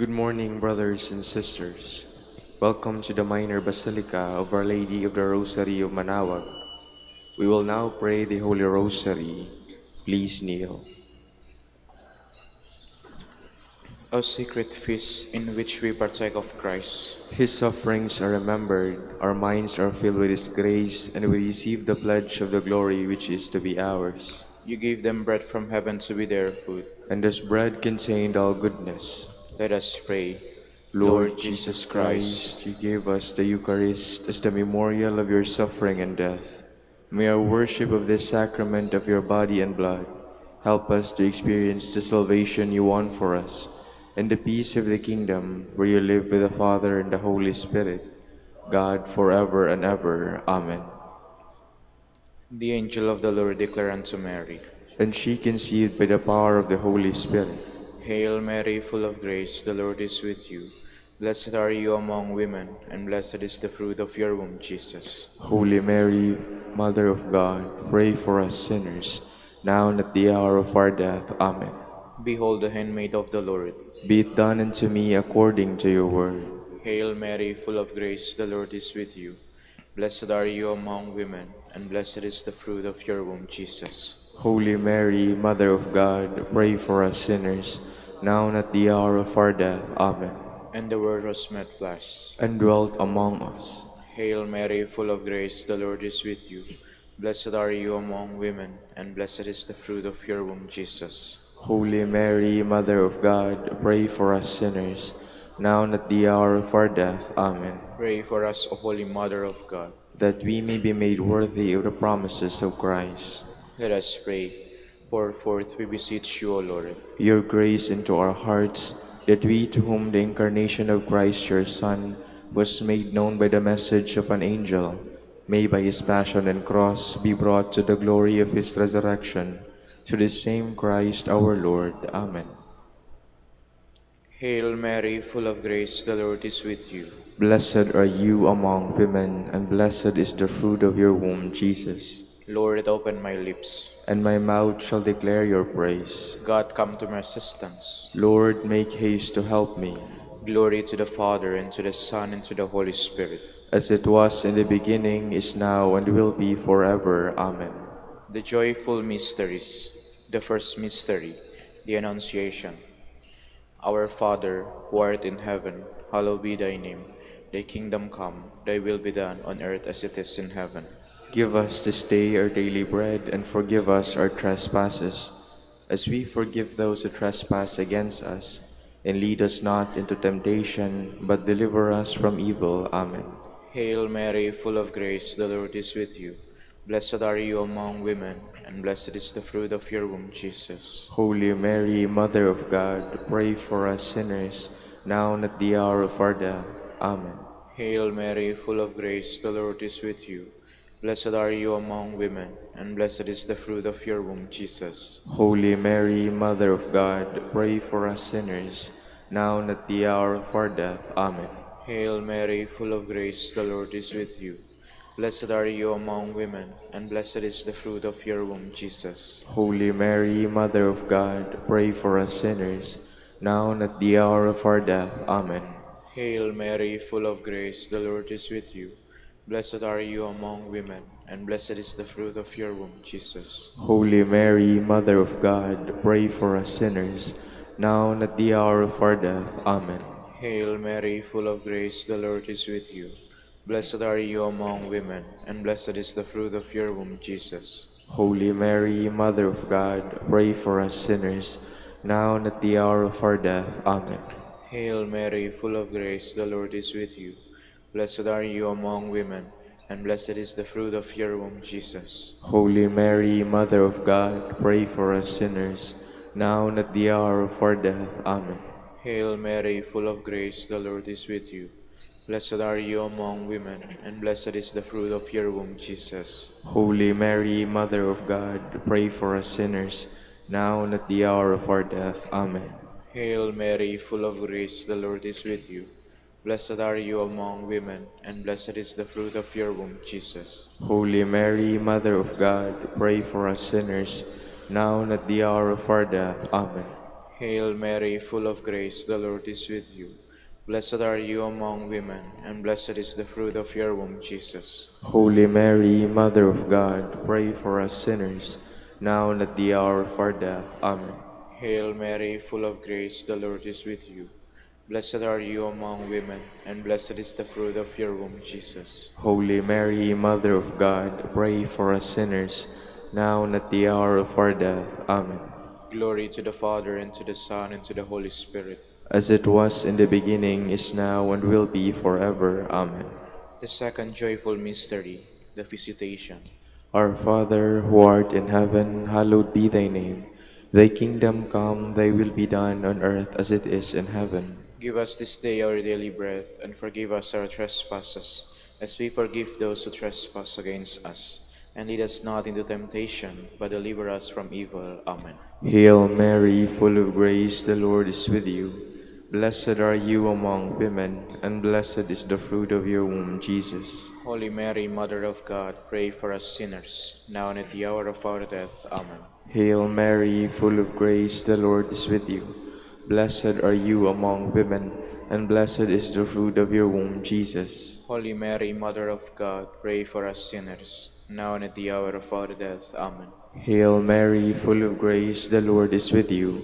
Good morning, brothers and sisters. Welcome to the Minor Basilica of Our Lady of the Rosary of Manaoag. We will now pray the Holy Rosary. Please kneel. O secret feast in which we partake of Christ, His sufferings are remembered, our minds are filled with His grace, and we receive the pledge of the glory which is to be ours. you gave them bread from heaven to be their food. And this bread contained all goodness. Let us pray. Lord Jesus Christ, you gave us the Eucharist as the memorial of your suffering and death. May our worship of this sacrament of your body and blood help us to experience the salvation you won for us and the peace of the kingdom where you live with the Father and the Holy Spirit, God forever and ever. Amen. The angel of the Lord declared unto Mary, And she conceived by the power of the Holy Spirit. Hail Mary, full of grace, the Lord is with you. Blessed are you among women, and blessed is the fruit of your womb, Jesus. Holy Mary, Mother of God, pray for us sinners, now and at the hour of our death. Amen. Behold the handmaid of the Lord. Be it done unto me according to your word. Hail Mary, full of grace, the Lord is with you. Blessed are you among women, and blessed is the fruit of your womb, Jesus. Holy Mary, Mother of God, pray for us sinners, now and at the hour of our death. Amen. And the Word was made flesh, and dwelt among us. Hail Mary, full of grace, the Lord is with you. Blessed are you among women, and blessed is the fruit of your womb, Jesus. Holy Mary, Mother of God, pray for us sinners, now and at the hour of our death. Amen. Pray for us, O Holy Mother of God, that we may be made worthy of the promises of Christ. Let us pray. Pour forth, we beseech you, O Lord, your grace into our hearts, that we, to whom the incarnation of Christ your Son was made known by the message of an angel, may by his passion and cross be brought to the glory of his resurrection. To the same Christ our Lord. Amen. Hail Mary, full of grace, the Lord is with you. Blessed are you among women, and blessed is the fruit of your womb, Jesus. Lord, open my lips, and my mouth shall declare your praise. God, come to my assistance. Lord, make haste to help me. Glory to the Father, and to the Son, and to the Holy Spirit. As it was in the beginning, is now, and will be forever. Amen. The joyful mysteries. The first mystery, the Annunciation. Our Father, who art in heaven, hallowed be thy name. Thy kingdom come, thy will be done on earth as it is in heaven. Give us this day our daily bread, and forgive us our trespasses, as we forgive those who trespass against us. And lead us not into temptation, but deliver us from evil. Amen. Hail Mary, full of grace, the Lord is with you. Blessed are you among women, and blessed is the fruit of your womb, Jesus. Holy Mary, Mother of God, pray for us sinners, now and at the hour of our death. Amen. Hail Mary, full of grace, the Lord is with you. Blessed are you among women, and blessed is the fruit of your womb, Jesus. Holy Mary, Mother of God, pray for us sinners, now and at the hour of our death. Amen. Hail Mary, full of grace, the Lord is with you. Blessed are you among women, and blessed is the fruit of your womb, Jesus. Holy Mary, Mother of God, pray for us sinners, now and at the hour of our death. Amen. Hail Mary, full of grace, the Lord is with you. Blessed are you among women, and blessed is the fruit of your womb, Jesus. Holy Mary, Mother of God, pray for us sinners, now and at the hour of our death. Amen. Hail Mary, full of grace, the Lord is with you. Blessed are you among women, and blessed is the fruit of your womb, Jesus. Holy Mary, Mother of God, pray for us sinners, now and at the hour of our death. Amen. Hail Mary, full of grace, the Lord is with you. Blessed are you among women, and blessed is the fruit of your womb, Jesus. Holy Mary, Mother of God, pray for us sinners, now and at the hour of our death. Amen. Hail Mary, full of grace, the Lord is with you. Blessed are you among women, and blessed is the fruit of your womb, Jesus. Holy Mary, Mother of God, pray for us sinners, now and at the hour of our death. Amen. Hail Mary, full of grace, the Lord is with you. Blessed are you among women, and blessed is the fruit of your womb, Jesus. Holy Mary, Mother of God, pray for us sinners, now and at the hour of our death. Amen. Hail Mary, full of grace, the Lord is with you. Blessed are you among women, and blessed is the fruit of your womb, Jesus. Holy Mary, Mother of God, pray for us sinners, now and at the hour of our death. Amen. Hail Mary, full of grace, the Lord is with you. Blessed are you among women, and blessed is the fruit of your womb, Jesus. Holy Mary, Mother of God, pray for us sinners, now and at the hour of our death. Amen. Glory to the Father, and to the Son, and to the Holy Spirit. As it was in the beginning, is now, and will be forever. Amen. The second joyful mystery, the Visitation. Our Father, who art in heaven, hallowed be thy name. Thy kingdom come, thy will be done on earth as it is in heaven. Give us this day our daily bread, and forgive us our trespasses, as we forgive those who trespass against us. And lead us not into temptation, but deliver us from evil. Amen. Hail Mary, full of grace, the Lord is with you. Blessed are you among women, and blessed is the fruit of your womb, Jesus. Holy Mary, Mother of God, pray for us sinners, now and at the hour of our death. Amen. Hail Mary, full of grace, the Lord is with you. Blessed are you among women, and blessed is the fruit of your womb, Jesus. Holy Mary, Mother of God, pray for us sinners, now and at the hour of our death. Amen. Hail Mary, full of grace, the Lord is with you.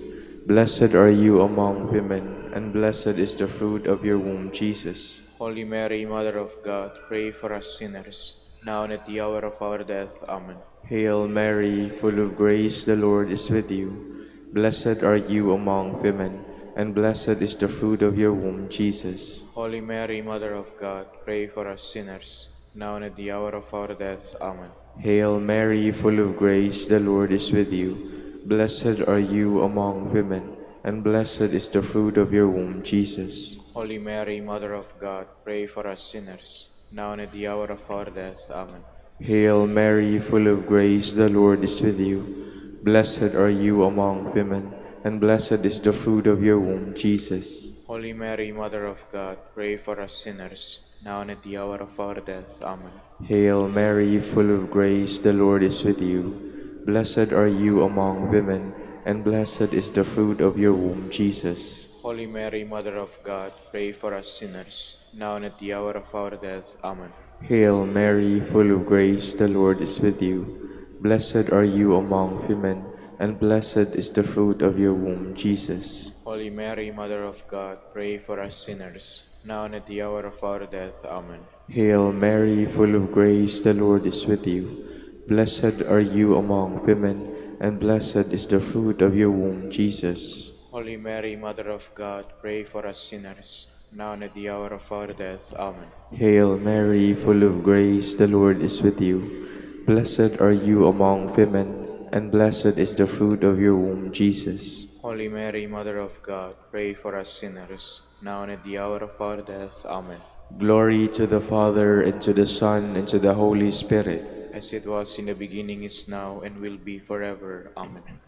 Blessed are you among women, and blessed is the fruit of your womb, Jesus. Holy Mary, Mother of God, pray for us sinners, now and at the hour of our death. Amen. Hail Mary, full of grace, the Lord is with you. Blessed are you among women, and blessed is the fruit of your womb, Jesus. Holy Mary, Mother of God, pray for us sinners, now and at the hour of our death. Amen. Hail Mary, full of grace, the Lord is with you. Blessed are you among women, and blessed is the fruit of your womb, Jesus. Holy Mary, Mother of God, pray for us sinners, now and at the hour of our death. Amen. Hail Mary, full of grace, the Lord is with you. Blessed are you among women, and blessed is the fruit of your womb, Jesus. Holy Mary, Mother of God, pray for us sinners, now and at the hour of our death. Amen. Hail Mary, full of grace, the Lord is with you. Blessed are you among women, and blessed is the fruit of your womb, Jesus. Holy Mary, Mother of God, pray for us sinners, now and at the hour of our death. Amen. Hail Mary, full of grace, the Lord is with you. Blessed are you among women, and blessed is the fruit of your womb, Jesus. Holy Mary, Mother of God, pray for us sinners, now and at the hour of our death. Amen. Hail Mary, full of grace, the Lord is with you. Blessed are you among women, and blessed is the fruit of your womb, Jesus. Holy Mary, Mother of God, pray for us sinners, now and at the hour of our death. Amen. Hail Mary, full of grace, the Lord is with you. Blessed are you among women, and blessed is the fruit of your womb, Jesus. Holy Mary, Mother of God, pray for us sinners, now and at the hour of our death. Amen. Glory to the Father, and to the Son, and to the Holy Spirit. As it was in the beginning, is now, and will be forever. Amen.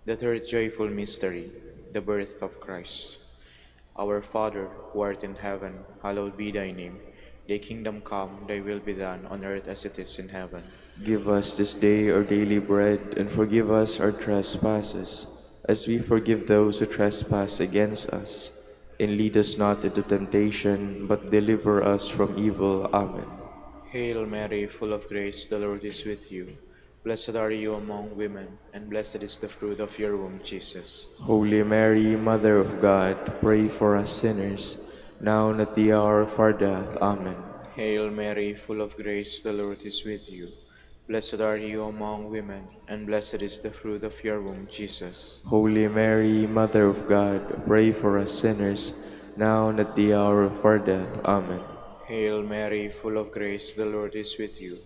The third joyful mystery, the birth of Christ. Our Father, who art in heaven, hallowed be thy name. Thy kingdom come, thy will be done, on earth as it is in heaven. Give us this day our daily bread, and forgive us our trespasses, as we forgive those who trespass against us. And lead us not into temptation, but deliver us from evil. Amen. Hail Mary, full of grace, the Lord is with you. Blessed are you among women, and blessed is the fruit of your womb, Jesus. Holy Mary, Mother of God, pray for us sinners, now and at the hour of our death. Amen. Hail Mary, full of grace, the Lord is with you. Blessed are you among women, and blessed is the fruit of your womb, Jesus. Holy Mary, Mother of God, pray for us sinners, now and at the hour of our death. Amen. Hail Mary, full of grace, the Lord is with you.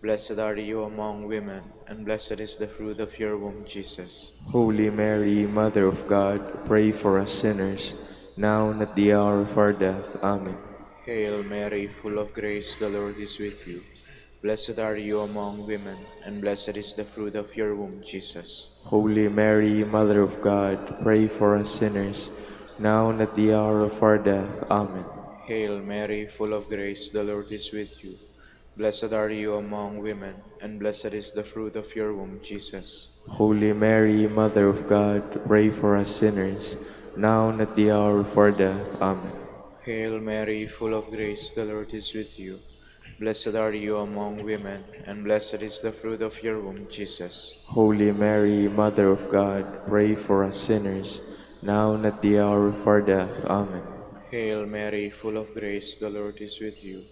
Blessed are you among women, and blessed is the fruit of your womb, Jesus. Holy Mary, Mother of God, pray for us sinners, now and at the hour of our death. Amen. Hail Mary, full of grace, the Lord is with you. Blessed are you among women, and blessed is the fruit of your womb, Jesus. Holy Mary, Mother of God, pray for us sinners, now and at the hour of our death. Amen. Hail Mary, full of grace, the Lord is with you. Blessed are you among women, and blessed is the fruit of your womb, Jesus. Holy Mary, Mother of God, pray for us sinners, now and at the hour of our death. Amen. Hail Mary, full of grace, the Lord is with you. Blessed are you among women, and blessed is the fruit of your womb, Jesus. Holy Mary, Mother of God, pray for us sinners, now and at the hour of our death. Amen. Hail Mary, full of grace, the Lord is with you.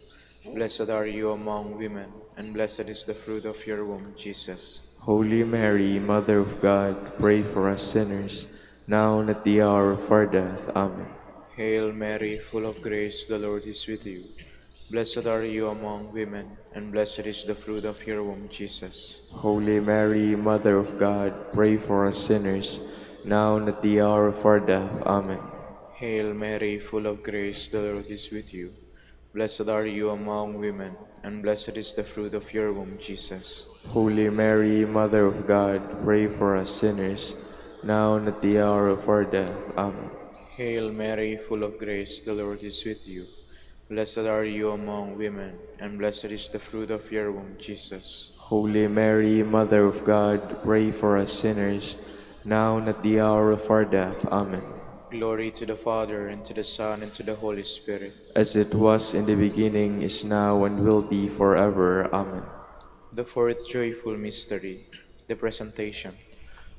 Blessed are you among women, and blessed is the fruit of your womb, Jesus. Holy Mary, Mother of God, pray for us sinners, now and at the hour of our death. Amen. Hail Mary, full of grace, the Lord is with you. Blessed are you among women, and blessed is the fruit of your womb, Jesus. Holy Mary, Mother of God, pray for us sinners, now and at the hour of our death. Amen. Hail Mary, full of grace, the Lord is with you. Blessed are you among women, and blessed is the fruit of your womb, Jesus. Holy Mary, Mother of God, pray for us sinners, now and at the hour of our death. Amen. Hail Mary, full of grace, the Lord is with you. Blessed are you among women, and blessed is the fruit of your womb, Jesus. Holy Mary, Mother of God, pray for us sinners, now and at the hour of our death. Amen. Glory to the Father, and to the Son, and to the Holy Spirit. As it was in the beginning, is now, and will be forever. Amen. The fourth joyful mystery, the Presentation.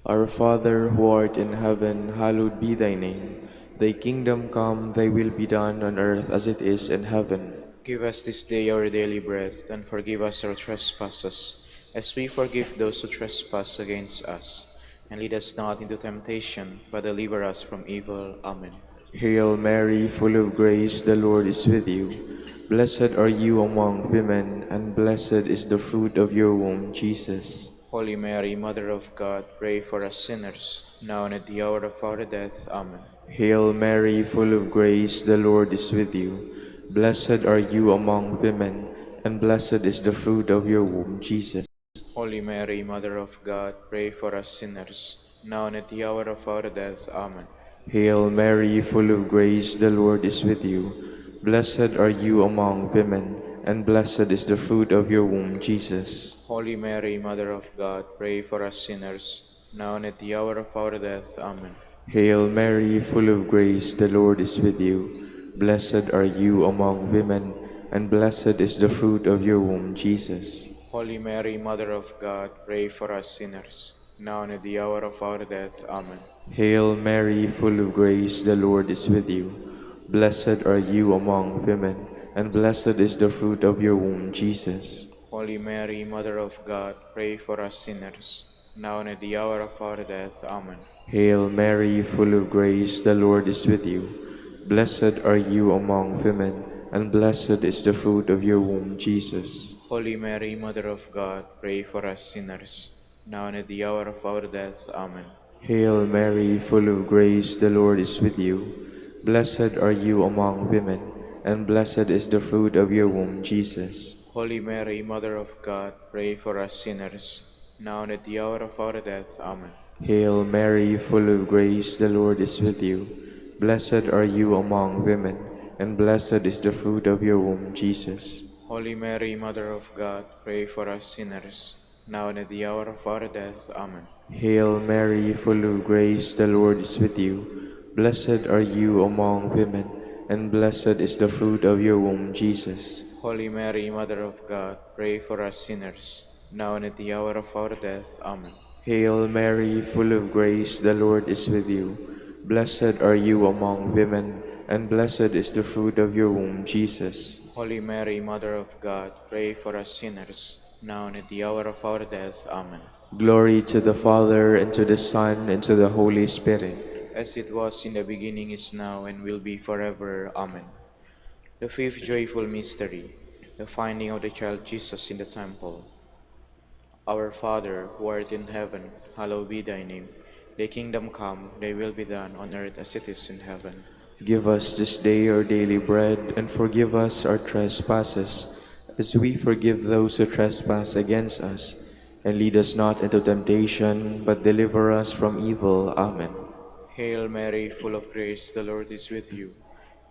Our Father, who art in heaven, hallowed be thy name. Thy kingdom come, thy will be done on earth as it is in heaven. Give us this day our daily bread, and forgive us our trespasses, as we forgive those who trespass against us. And lead us not into temptation, but deliver us from evil. Amen. Hail Mary, full of grace, the Lord is with you. Blessed are you among women, and blessed is the fruit of your womb, Jesus. Holy Mary, Mother of God, pray for us sinners, now and at the hour of our death. Amen. Hail Mary, full of grace, the Lord is with you. Blessed are you among women, and blessed is the fruit of your womb, Jesus. Holy Mary, Mother of God, pray for us sinners, now and at the hour of our death. Amen. Hail Mary, full of grace, the Lord is with you. Blessed are you among women, and blessed is the fruit of your womb, Jesus. Holy Mary, Mother of God, pray for us sinners, now and at the hour of our death. Amen. Hail Mary, full of grace, the Lord is with you. Blessed are you among women, and blessed is the fruit of your womb, Jesus. Holy Mary, Mother of God, pray for us sinners, now and at the hour of our death. Amen. Hail Mary, full of grace, the Lord is with you. Blessed are you among women, and blessed is the fruit of your womb, Jesus. Holy Mary, Mother of God, pray for us sinners, now and at the hour of our death. Amen. Hail Mary, full of grace, the Lord is with you. Blessed are you among women, and blessed is the fruit of your womb, Jesus. Holy Mary, Mother of God, pray for us sinners, now and at the hour of our death. Amen. Hail Mary, full of grace, the Lord is with you. Blessed are you among women, and blessed is the fruit of your womb, Jesus. Holy Mary, Mother of God, pray for us sinners, now and at the hour of our death. Amen. Hail Mary, full of grace, the Lord is with you. Blessed are you among women, and blessed is the fruit of your womb, Jesus. Holy Mary, Mother of God, pray for us sinners, now and at the hour of our death. Amen. Hail Mary, full of grace, the Lord is with you. Blessed are you among women, and blessed is the fruit of your womb, Jesus. Holy Mary, Mother of God, pray for us sinners, now and at the hour of our death. Amen. Hail Mary, full of grace, the Lord is with you. Blessed are you among women, and blessed is the fruit of your womb, Jesus. Holy Mary, Mother of God, pray for us sinners, now and at the hour of our death. Amen. Glory to the Father, and to the Son, and to the Holy Spirit. As it was in the beginning, is now, and will be forever. Amen. The fifth joyful mystery, the finding of the child Jesus in the temple. Our Father, who art in heaven, hallowed be thy name. Thy kingdom come, thy will be done on earth as it is in heaven. Give us this day our daily bread, and forgive us our trespasses, as we forgive those who trespass against us. And lead us not into temptation, but deliver us from evil. Amen. Hail Mary, full of grace, the Lord is with you.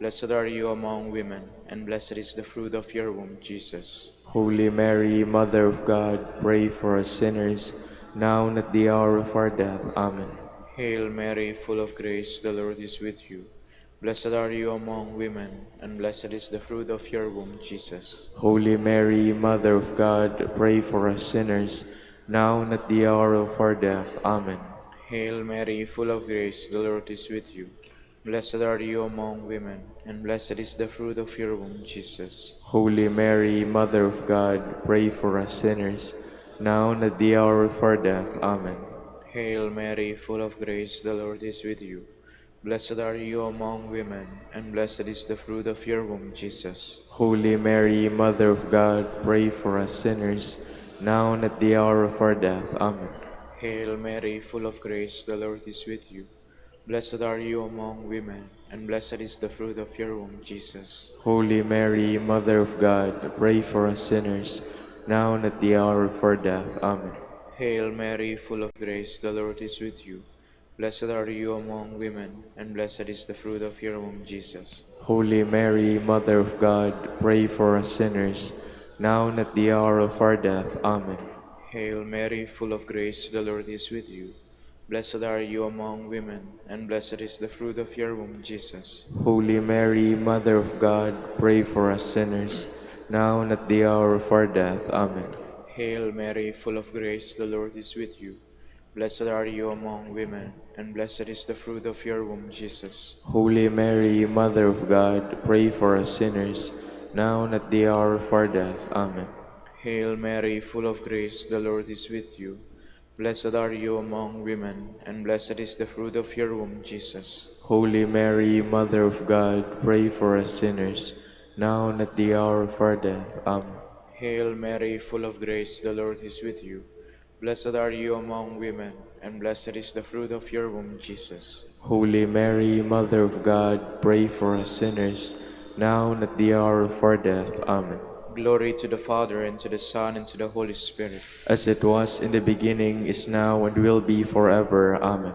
Blessed are you among women, and blessed is the fruit of your womb, Jesus. Holy Mary, Mother of God, pray for us sinners, now and at the hour of our death. Amen. Hail Mary, full of grace, the Lord is with you. Blessed are you among women, and blessed is the fruit of your womb, Jesus. Holy Mary, Mother of God, pray for us sinners, now and at the hour of our death. Amen. Hail Mary, full of grace, the Lord is with you. Blessed are you among women, and blessed is the fruit of your womb, Jesus. Holy Mary, Mother of God, pray for us sinners, now and at the hour of our death. Amen. Hail Mary, full of grace, the Lord is with you. Blessed are you among women, and blessed is the fruit of your womb, Jesus. Holy Mary, Mother of God, pray for us sinners, now and at the hour of our death. Amen. Hail Mary, full of grace, the Lord is with you. Blessed are you among women, and blessed is the fruit of your womb, Jesus. Holy Mary, Mother of God, pray for us sinners, now and at the hour of our death. Amen. Hail Mary, full of grace, the Lord is with you. Blessed are you among women, and blessed is the fruit of your womb, Jesus. Holy Mary, Mother of God, pray for us sinners, now and at the hour of our death. Amen. Hail Mary, full of grace, the Lord is with you. Blessed are you among women, and blessed is the fruit of your womb, Jesus. Holy Mary, Mother of God, pray for us sinners, now and at the hour of our death. Amen. Hail Mary, full of grace, the Lord is with you. Blessed are you among women, and blessed is the fruit of your womb, Jesus. Holy Mary, Mother of God, pray for us sinners, now and at the hour of our death. Amen. Hail Mary, full of grace, the Lord is with you. Blessed are you among women, and blessed is the fruit of your womb, Jesus. Holy Mary, Mother of God, pray for us sinners, now and at the hour of our death. Amen. Hail Mary, full of grace, the Lord is with you. Blessed are you among women, and blessed is the fruit of your womb, Jesus. Holy Mary, Mother of God, pray for us sinners, now and at the hour of our death. Amen. Glory to the Father, and to the Son, and to the Holy Spirit. As it was in the beginning, is now, and will be forever. Amen.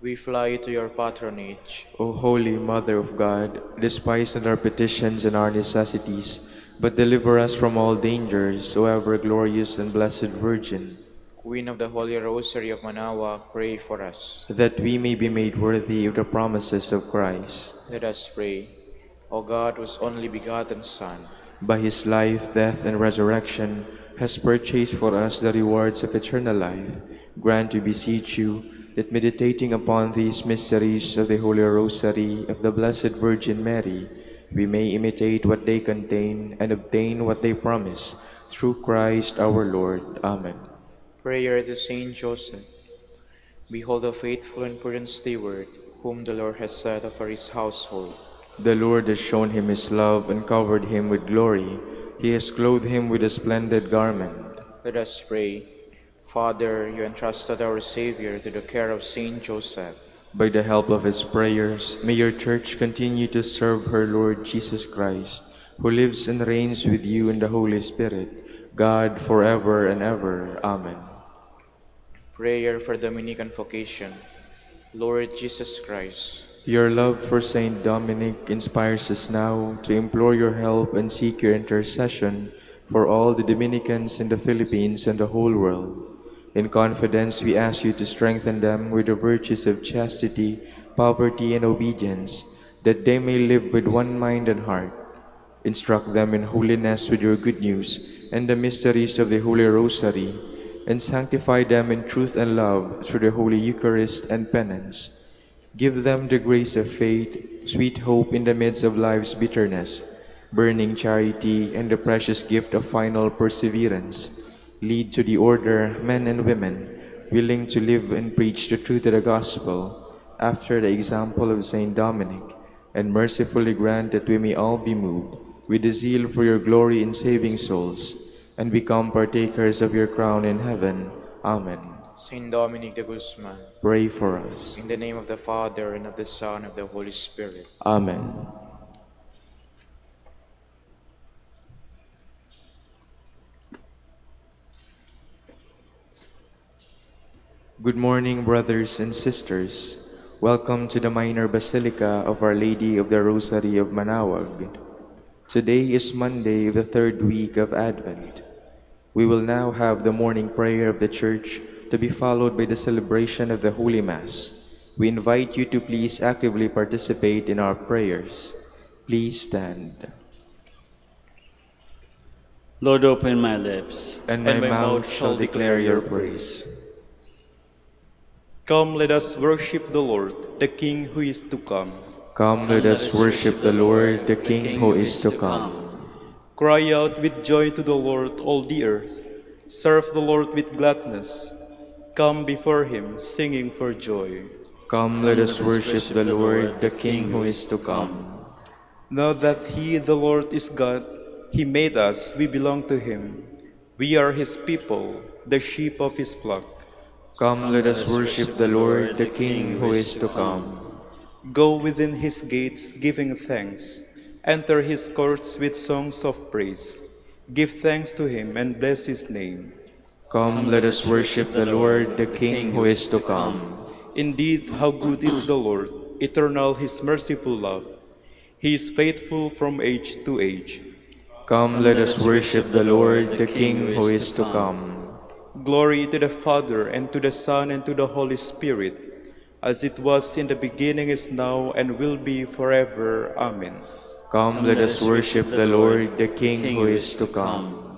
We fly to your patronage. O Holy Mother of God, despise not our petitions and our necessities, but deliver us from all dangers, O ever glorious and blessed Virgin, Queen of the Holy Rosary of Manaoag, pray for us. that we may be made worthy of the promises of Christ. Let us pray. O God, whose only begotten Son, By his life, death, and resurrection, has purchased for us the rewards of eternal life, grant, we beseech you, that meditating upon these mysteries of the Holy Rosary of the Blessed Virgin Mary, we may imitate what they contain and obtain what they promise, through Christ our Lord. Amen. prayer to Saint Joseph. Behold the faithful and prudent steward, whom the Lord has set over his household. The Lord has shown him his love and covered him with glory. He has clothed him with a splendid garment. Let us pray. Father, you entrusted our Savior to the care of Saint Joseph. By the help of his prayers, may your church continue to serve her Lord Jesus Christ, who lives and reigns with you in the Holy Spirit, God, forever and ever. Amen. Prayer for Dominican vocation. Lord Jesus Christ, Your love for Saint Dominic inspires us now to implore your help and seek your intercession for all the Dominicans in the Philippines and the whole world. In confidence, we ask you to strengthen them with the virtues of chastity, poverty, and obedience, that they may live with one mind and heart. Instruct them in holiness with your good news and the mysteries of the Holy Rosary, and sanctify them in truth and love through the Holy Eucharist and penance. Give them the grace of faith, sweet hope in the midst of life's bitterness, burning charity, and the precious gift of final perseverance. Lead to the order men and women, willing to live and preach the truth of the gospel, after the example of Saint Dominic, and mercifully grant that we may all be moved with the zeal for your glory in saving souls, and become partakers of your crown in heaven. Amen. Saint Dominic de Guzman, Pray for us. in the name of the Father, and of the Son, and of the Holy Spirit. Amen. Good morning, brothers and sisters. Welcome to the Minor Basilica of Our Lady of the Rosary of Manaoag. Today is Monday of the third week of Advent. We will now have the morning prayer of the Church to be followed by the celebration of the Holy Mass. We invite you to please actively participate in our prayers. Please stand. Lord, open my lips, And my mouth shall declare your praise. Come, let us worship the Lord, the King who is to come. Come, let us worship the Lord, the King who is to come. Cry out with joy to the Lord, all the earth. Serve the Lord with gladness. Come before him, singing for joy. Come, let us worship the Lord, the King who is to come. Know that he, the Lord, is God. He made us, we belong to him. We are his people, the sheep of his flock. Come, let us worship the Lord, the King who is to come. Go within his gates, giving thanks. Enter his courts with songs of praise. Give thanks to him and bless his name. Come, let us worship the Lord, the King who is to come. Indeed, how good is the Lord, eternal his merciful love. He is faithful from age to age. Come, let us worship the Lord, the King who is to come. Glory to the Father, and to the Son, and to the Holy Spirit, as it was in the beginning, is now, and will be forever. Amen. Come, let us worship the Lord, the King who is to come.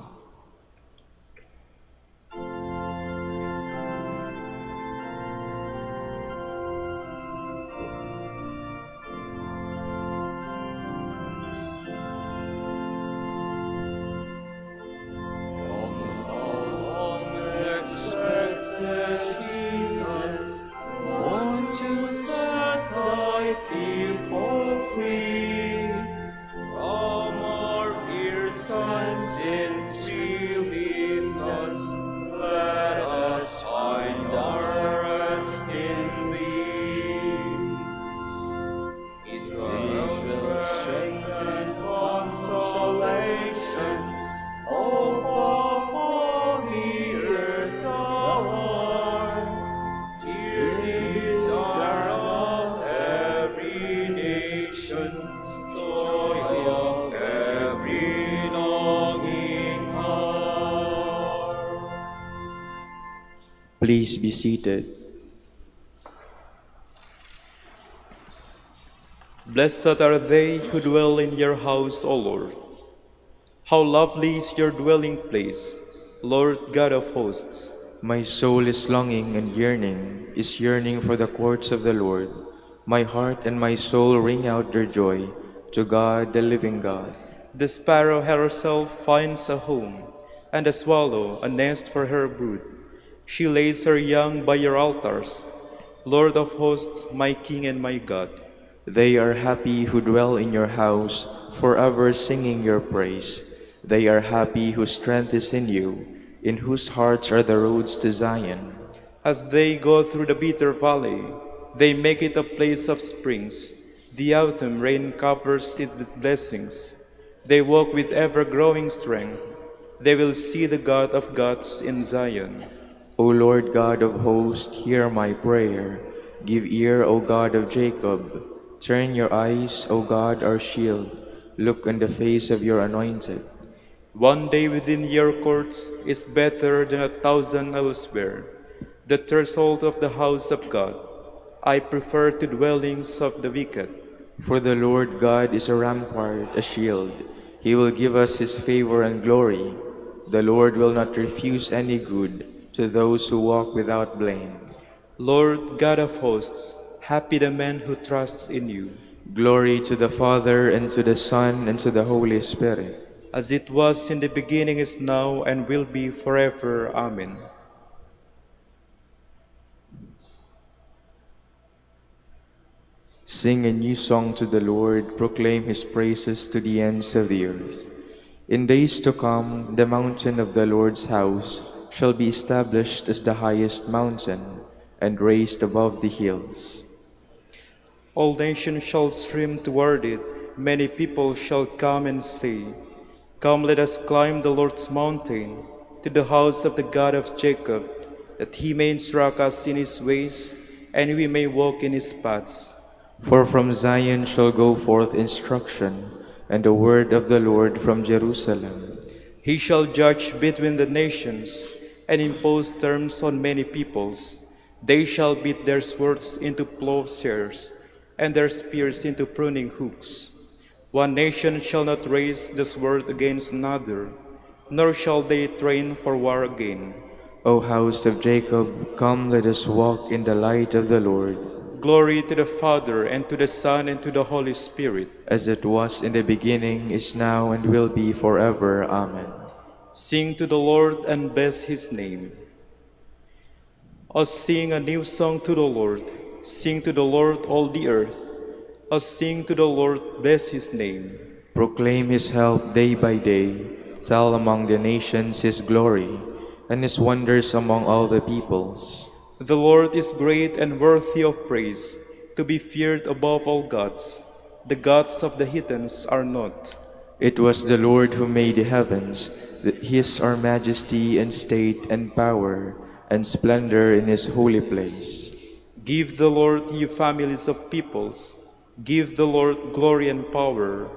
Please be seated. Blessed are they who dwell in your house, O Lord. How lovely is your dwelling place, Lord God of hosts. My soul is longing and is yearning for the courts of the Lord. My heart and my soul ring out their joy to God, the living God. The sparrow herself finds a home, and the swallow a nest for her brood. She lays her young by your altars, Lord of hosts, my King and my God. They are happy who dwell in your house, forever singing your praise. They are happy whose strength is in you, in whose hearts are the roads to Zion. As they go through the bitter valley, they make it a place of springs. The autumn rain covers it with blessings. They walk with ever-growing strength. They will see the God of gods in Zion. O Lord God of hosts, hear my prayer. Give ear, O God of Jacob. Turn your eyes, O God, our shield. Look on the face of your anointed. One day within your courts is better than 1,000 elsewhere. The threshold of the house of God I prefer to dwellings of the wicked. For the Lord God is a rampart, a shield. He will give us his favor and glory. The Lord will not refuse any good to those who walk without blame. Lord God of hosts, happy the man who trusts in you. Glory to the Father, and to the Son, and to the Holy Spirit. As it was in the beginning, is now, and will be forever. Amen. Sing a new song to the Lord, proclaim his praises to the ends of the earth. In days to come, the mountain of the Lord's house shall be established as the highest mountain, and raised above the hills. All nations shall stream toward it. Many people shall come and say, Come, let us climb the Lord's mountain, to the house of the God of Jacob, that he may instruct us in his ways, and we may walk in his paths. For from Zion shall go forth instruction, and the word of the Lord from Jerusalem. He shall judge between the nations and impose terms on many peoples. They shall beat their swords into plowshares and their spears into pruning hooks. One nation shall not raise the sword against another, nor shall they train for war again. O house of Jacob, come let us walk in the light of the Lord. Glory to the Father, and to the Son, and to the Holy Spirit. As it was in the beginning, is now, and will be forever. Amen. Sing to the Lord and bless his name. I'll sing a new song to the Lord. Sing to the Lord, all the earth. I'll sing to the Lord, bless his name. Proclaim his help day by day. Tell among the nations his glory, and his wonders among all the peoples. The Lord is great and worthy of praise, to be feared above all gods. The gods of the heathens are not. It was the Lord who made the heavens, that his are majesty and state and power and splendor in his holy place. Give the Lord, you families of peoples. Give the Lord glory and power.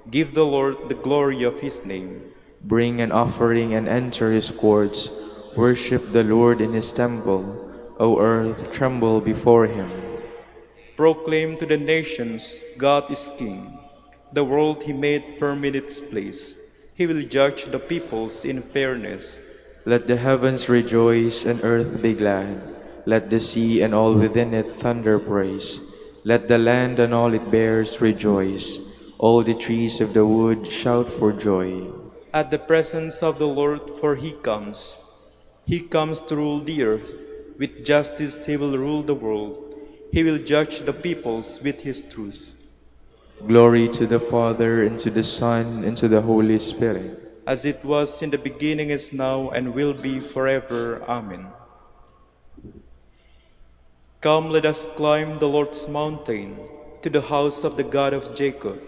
Give the Lord the glory of his name. Bring an offering and enter his courts. Worship the Lord in his temple. O earth, tremble before him. Proclaim to the nations, God is king. The world he made firm in its place. He will judge the peoples in fairness. Let the heavens rejoice and earth be glad. Let the sea and all within it thunder praise. Let the land and all it bears rejoice. All the trees of the wood shout for joy. At the presence of the Lord, for he comes. He comes to rule the earth. With justice he will rule the world. He will judge the peoples with his truth. Glory to the Father, and to the Son, and to the Holy Spirit. As it was in the beginning, is now, and will be forever. Amen. Come, let us climb the Lord's mountain, to the house of the God of Jacob,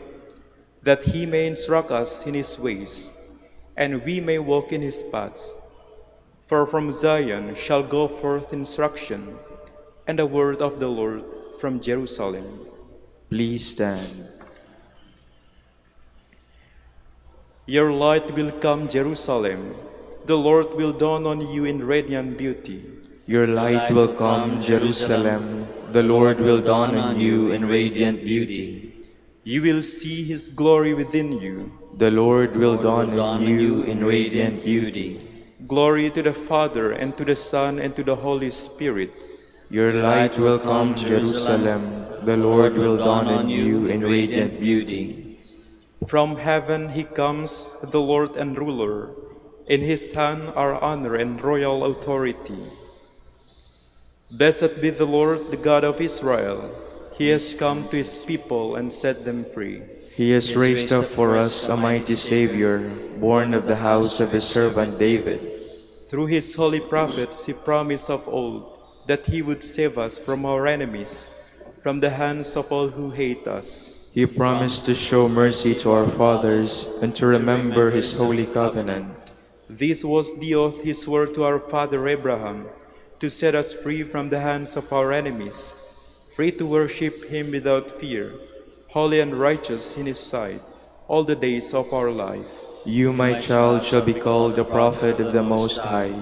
that he may instruct us in his ways, and we may walk in his paths. For from Zion shall go forth instruction, and the word of the Lord from Jerusalem. Please stand. Your light will come, Jerusalem. The Lord will dawn on you in radiant beauty. Your light will come, Jerusalem. The Lord will dawn on you in radiant beauty. You will see his glory within you. The Lord will dawn on you in radiant beauty. Glory to the Father, and to the Son, and to the Holy Spirit. Your light will come, Jerusalem. The Lord will dawn on you in radiant beauty. From heaven he comes, the Lord and ruler. In his hand are honor and royal authority. Blessed be the Lord, the God of Israel. He has come to his people and set them free. He has raised up for us a mighty Savior, born of the house of his servant David. Through his holy prophets he promised of old that he would save us from our enemies, from the hands of all who hate us. He promised to show mercy to our fathers and to remember his holy covenant. This was the oath he swore to our father Abraham, to set us free from the hands of our enemies, free to worship him without fear, holy and righteous in his sight, all the days of our life. You, my child, shall be called the prophet of the Most High,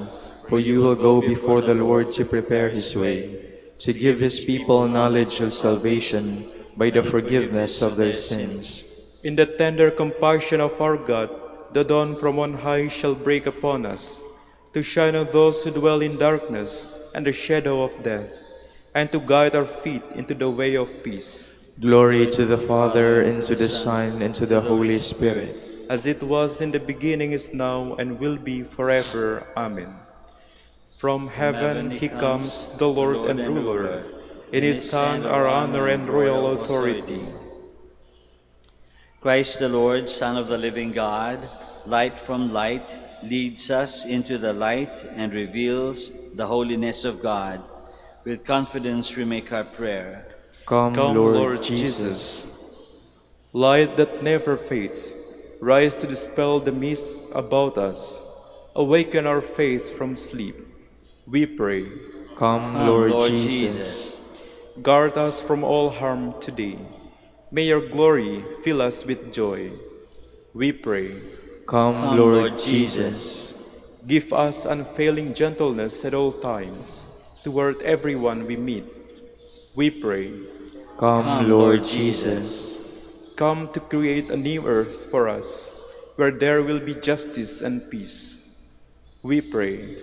for you will go before the Lord to prepare his way, to give his people knowledge of salvation by the forgiveness of their sins. In the tender compassion of our God, the dawn from on high shall break upon us, to shine on those who dwell in darkness and the shadow of death, and to guide our feet into the way of peace. Glory to the Father, and to the Son, and to the Holy Spirit. As it was in the beginning, is now, and will be forever. Amen. From heaven he comes, the Lord and ruler. In his hand are honor and royal authority. Christ the Lord, Son of the living God, light from light, leads us into the light and reveals the holiness of God. With confidence we make our prayer. Come, Come, Lord Jesus. Light that never fades, rise to dispel the mists about us. Awaken our faith from sleep. We pray. Come, Lord Jesus. Guard us from all harm today. May your glory fill us with joy. We pray. Come, Come, Lord Lord Jesus. Give us unfailing gentleness at all times toward everyone we meet. We pray. Come, Lord Jesus. Come to create a new earth for us, where there will be justice and peace. We pray.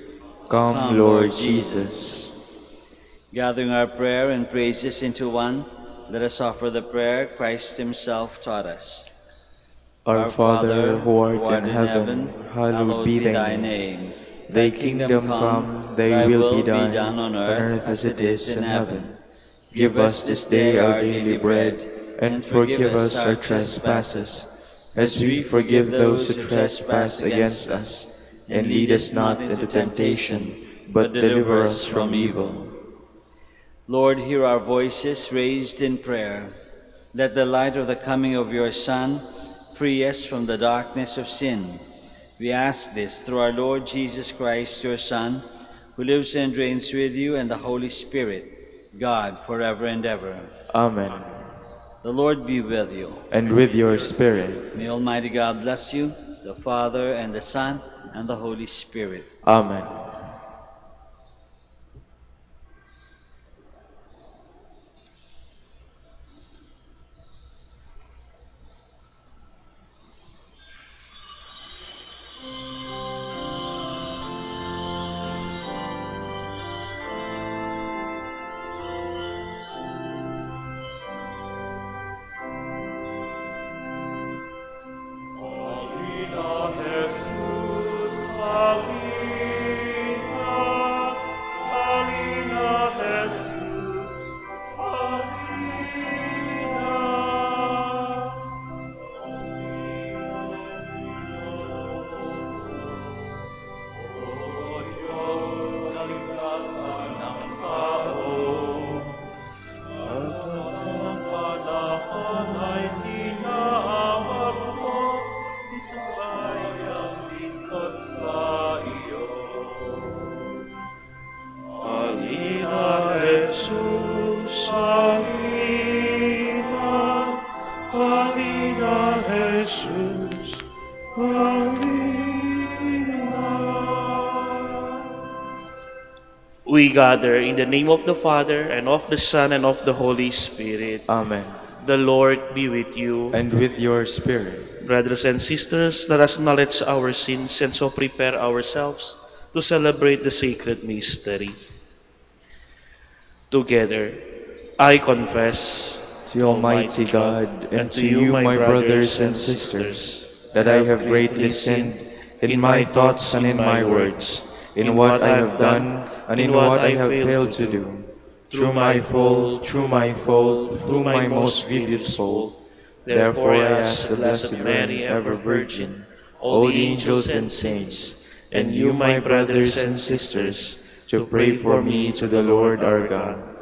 Come, Lord Jesus. Gathering our prayer and praises into one, let us offer the prayer Christ himself taught us. Our Father, who art in heaven, hallowed be thy name. name. Thy kingdom come, thy will be done, on earth as it is in heaven. Give us this day our daily bread, and forgive us our trespasses, as we forgive those who trespass against us. And lead us not into temptation, but deliver us from evil. Lord, hear our voices raised in prayer. Let the light of the coming of your Son free us from the darkness of sin. We ask this through our Lord Jesus Christ, your Son, who lives and reigns with you and the Holy Spirit, God, forever and ever. Amen. The Lord be with you. And with your spirit. May Almighty God bless you, the Father, and the Son, and the Holy Spirit. Amen. We gather in the name of the Father, and of the Son, and of the Holy Spirit. Amen. The Lord be with you. And with your spirit. Brothers and sisters, let us acknowledge our sins and so prepare ourselves to celebrate the sacred mystery. Together, I confess To Almighty God, and to you, my brothers and sisters, that I have greatly sinned in my thoughts and in my words, in what I have done and in what I have failed to do, through my fault, through my most grievous fault. Therefore I ask the Blessed Mary, ever Virgin, all the angels and saints, and you, my brothers and sisters, to pray for me to the Lord our God.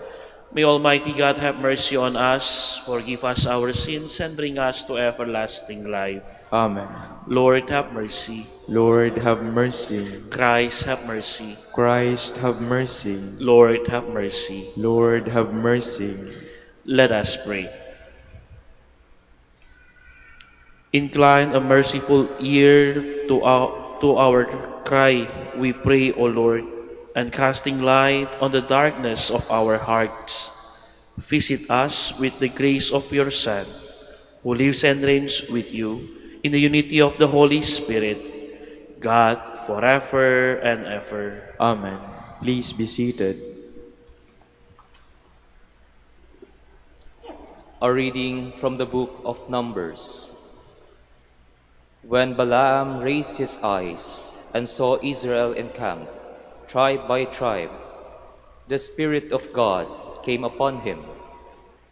May Almighty God have mercy on us, forgive us our sins, and bring us to everlasting life. Amen. Lord, have mercy. Lord, have mercy. Christ, have mercy. Christ, have mercy. Lord, have mercy. Lord, have mercy. Let us pray. Incline a merciful ear to our cry, we pray, O Lord, and casting light on the darkness of our hearts, visit us with the grace of your Son, who lives and reigns with you in the unity of the Holy Spirit, God, forever and ever. Amen. Please be seated. A reading from the book of Numbers. When Balaam raised his eyes and saw Israel encamped, tribe by tribe, the Spirit of God came upon him,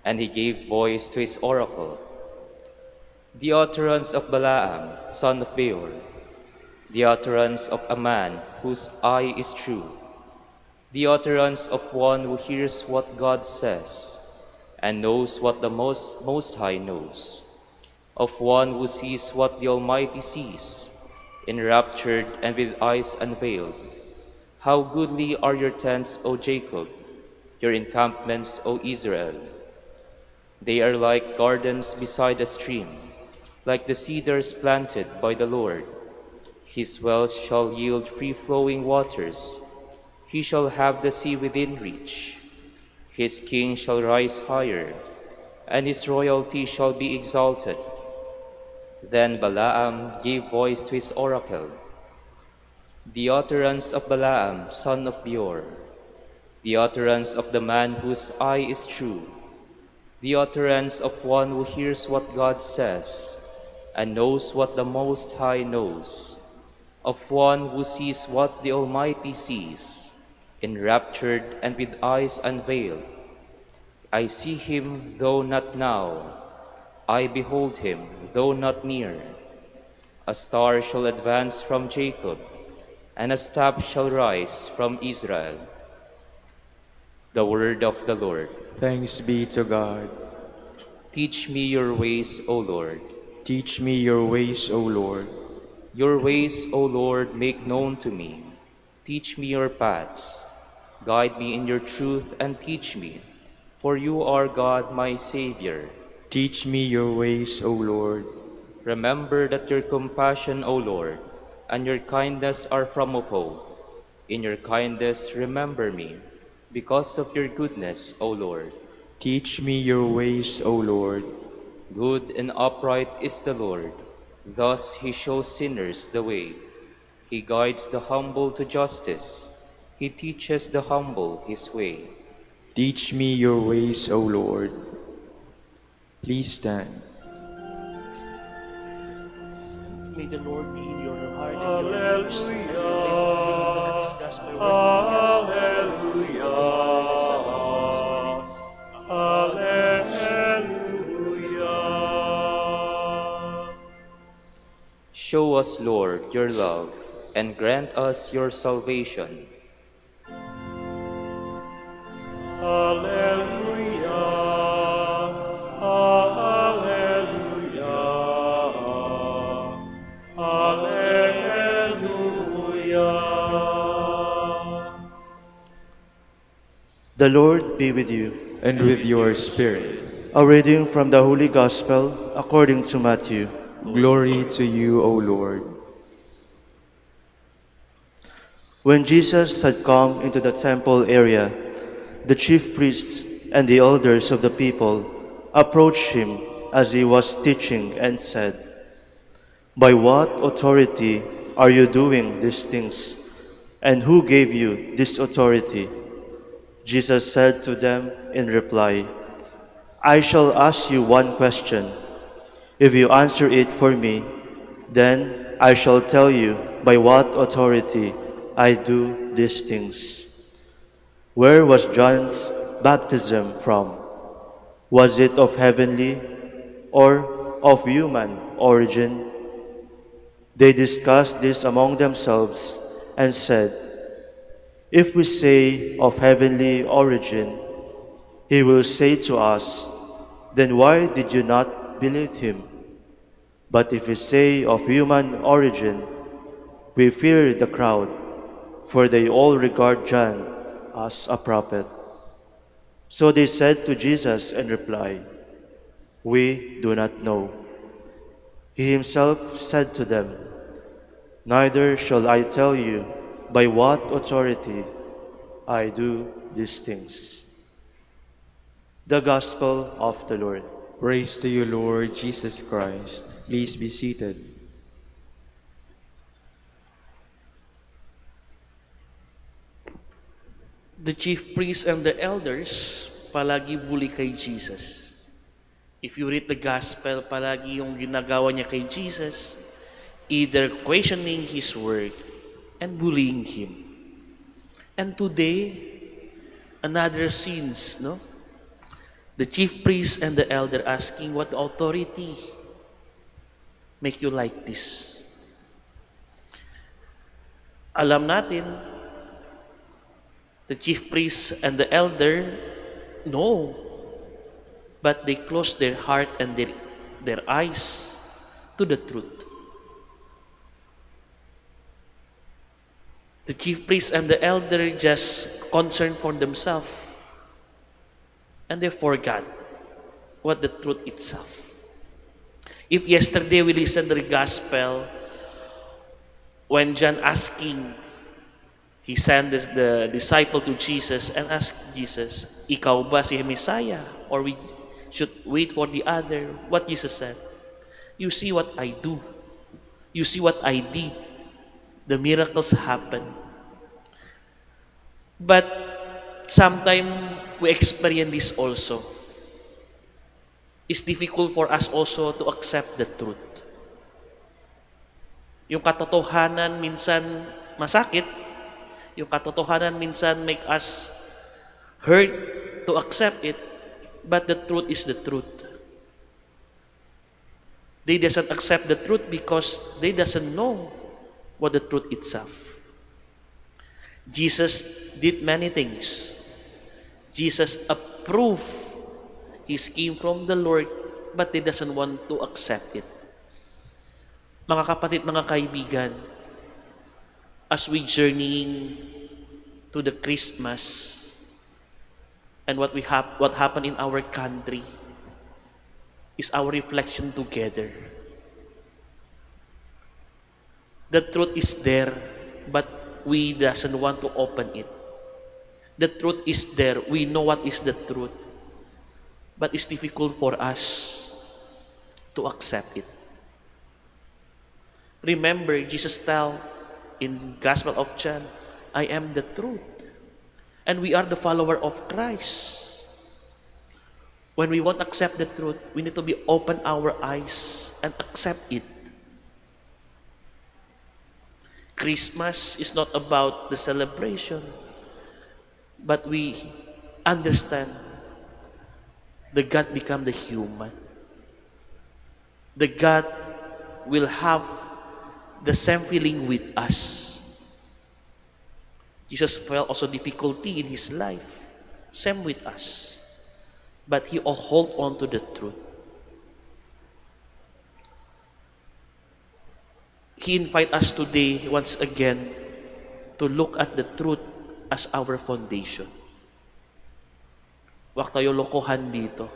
and he gave voice to his oracle. The utterance of Balaam, son of Beor, the utterance of a man whose eye is true, the utterance of one who hears what God says, and knows what the Most High knows, of one who sees what the Almighty sees, enraptured and with eyes unveiled. How goodly are your tents, O Jacob! your encampments, O Israel. They are like gardens beside a stream, like the cedars planted by the Lord. His wells shall yield free-flowing waters. He shall have the sea within reach. His king shall rise higher, and his royalty shall be exalted. Then Balaam gave voice to his oracle, the utterance of Balaam, son of Beor, the utterance of the man whose eye is true, the utterance of one who hears what God says and knows what the Most High knows, of one who sees what the Almighty sees, enraptured and with eyes unveiled. I see him, though not now. I behold him, though not near. A star shall advance from Jacob, and a staff shall rise from Israel. The word of the Lord. Thanks be to God. Teach me your ways, O Lord. Teach me your ways, O Lord. Your ways, O Lord, make known to me. Teach me your paths. Guide me in your truth and teach me, for you are God, my Savior. Teach me your ways, O Lord. Remember that your compassion, O Lord, and your kindness are from of old. In your kindness remember me, because of your goodness, O Lord. Teach me your ways, O Lord. Good and upright is the Lord. Thus he shows sinners the way. He guides the humble to justice. He teaches the humble his way. Teach me your ways, O Lord. Please stand. May the Lord be in your heart and your lips. May the reading of this gospel word be Show us, Lord, your love, and grant us your salvation. The Lord be with you. And with your spirit. A reading from the Holy Gospel according to Matthew. Glory to you, O Lord. When Jesus had come into the temple area, the chief priests and the elders of the people approached him as he was teaching and said, "By what authority are you doing these things? And who gave you this authority?" Jesus said to them in reply, "I shall ask you one question. If you answer it for me, then I shall tell you by what authority I do these things. Where was John's baptism from? Was it of heavenly or of human origin?" They discussed this among themselves and said, "If we say of heavenly origin, he will say to us, 'Then why did you not believe him?' But if we say of human origin, we fear the crowd, for they all regard John as a prophet." So they said to Jesus in reply, "We do not know." He himself said to them, "Neither shall I tell you by what authority I do these things." The Gospel of the Lord. Praise to you, Lord Jesus Christ. Please be seated. The chief priests and the elders palagi bully kay Jesus. If you read the gospel, palagi yung ginagawa niya kay Jesus, either questioning his word and bullying him. And today, another scenes, no? The chief priest and the elder asking, what authority make you like this? Alam natin, the chief priest and the elder know, but they close their heart and their eyes to the truth. The chief priest and the elder just concerned for themselves. and they forgot what the truth itself. If yesterday we listened to the gospel, when John asking, he sent the disciple to Jesus and asked Jesus, ikaw ba si Messiah? Or we should wait for the other? What Jesus said, you see what I do. You see what I did. The miracles happen. But sometimes we experience this also. It's difficult for us also to accept the truth. Yung katotohanan minsan masakit. Yung katotohanan minsan make us hurt to accept it. But the truth is the truth. They doesn't accept the truth because they doesn't know what the truth itself. Jesus did many things. Jesus approved His came from the Lord, but they doesn't want to accept it. Mga kapatid, mga kaibigan, as we journeying to the Christmas and what happened in our country is our reflection together. The truth is there, but we doesn't want to open it. The truth is there. We know what is the truth. But it's difficult for us to accept it. Remember, Jesus tell in Gospel of John, I am the truth. And we are the follower of Christ. When we want to accept the truth, we need to be open our eyes and accept it. Christmas is not about the celebration, but we understand the God become the human. The God will have the same feeling with us. Jesus felt also difficulty in His life. Same with us. But He hold on to the truth. He invite us today once again to look at the truth as our foundation. Huwag tayo lokohan dito.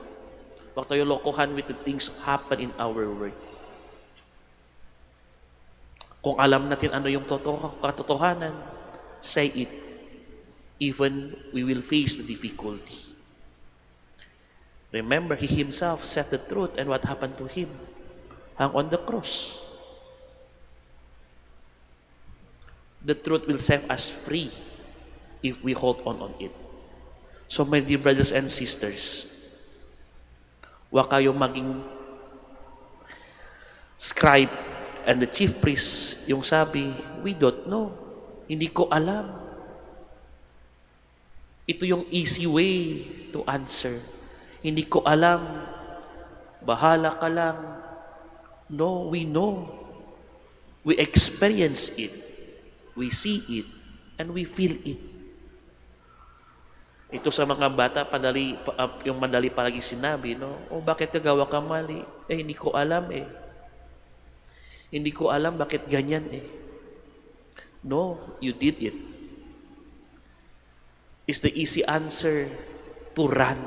Huwag tayo lokohan with the things happen in our world. Kung alam natin ano yung katotohanan, say it. Even we will face the difficulty. Remember, He Himself said the truth, and what happened to Him? Hung on the cross. The truth will set us free if we hold on it. So my dear brothers and sisters, huwag kayong maging scribe and the chief priest yung sabi, we don't know. Hindi ko alam. Ito yung easy way to answer. Hindi ko alam. Bahala ka lang. No, we know. We experience it. We see it. And we feel it. Ito sa mga bata, yung madali palagi sinabi, no? O bakit nagawa ka mali? Hindi ko alam eh. Hindi ko alam bakit ganyan eh. No, you did it. It's the easy answer to run.